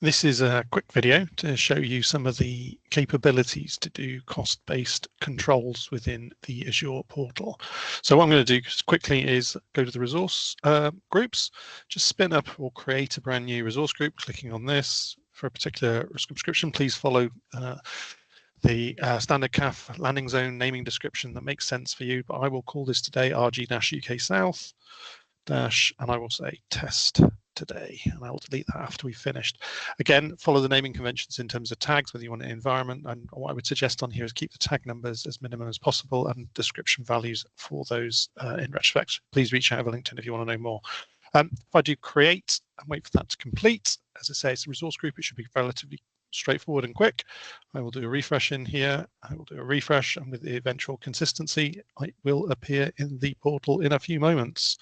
This is a quick video to show you some of the capabilities to do cost-based controls within the Azure portal. So what I'm going to do quickly is go to the resource groups, just spin up or create a brand new resource group, clicking on this. For a particular subscription, please follow the standard CAF landing zone naming description that makes sense for you, but I will call this today RG-UK South and I will say test today, and I will delete that after we've finished. Again, follow the naming conventions in terms of tags, whether you want an environment, and what I would suggest on here is keep the tag numbers as minimum as possible and description values for those in retrospect. Please reach out over LinkedIn if you want to know more. If I do create and wait for that to complete, as I say, it's a resource group, it should be relatively straightforward and quick. I will do a refresh in here. I will do a refresh, and with the eventual consistency, it will appear in the portal in a few moments.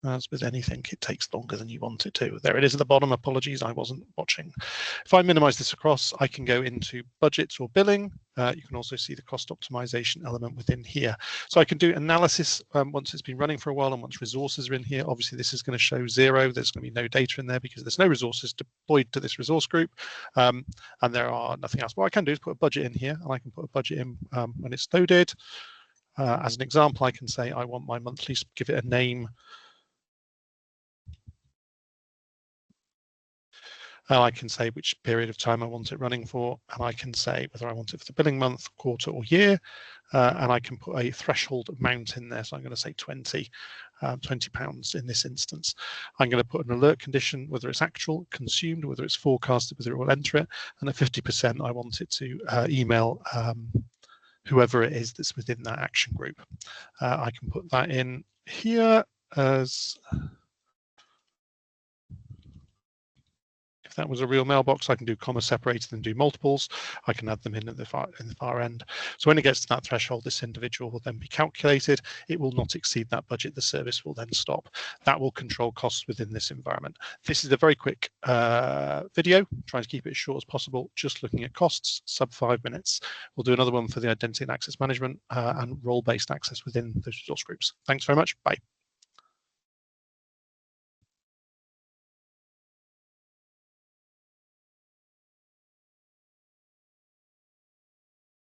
As with anything, it takes longer than you want it to. There it is at the bottom. Apologies, I wasn't watching. If I minimize this across, I can go into budgets or billing. You can also see the cost optimization element within here. So I can do analysis once it's been running for a while and once resources are in here. Obviously, this is going to show 0. There's going to be no data in there because there's no resources deployed to this resource group, and there are nothing else. What I can do is put a budget in here, and I can put a budget in when it's loaded. As an example, I can say I want my monthly, give it a name. I can say which period of time I want it running for, and I can say whether I want it for the billing month, quarter, or year, and I can put a threshold amount in there. So I'm going to say 20 pounds in this instance. I'm going to put an alert condition, whether it's actual, consumed, whether it's forecasted, whether it will enter it, and at 50% I want it to email whoever it is that's within that action group. I can put that in here as... If that was a real mailbox, I can do comma separated and do multiples. I can add them in at the far end. So when it gets to that threshold, this individual will then be calculated. It will not exceed that budget. The service will then stop. That will control costs within this environment. This is a very quick video, trying to keep it as short as possible, just looking at costs, sub 5 minutes. We'll do another one for the identity and access management and role-based access within those resource groups. Thanks very much. Bye.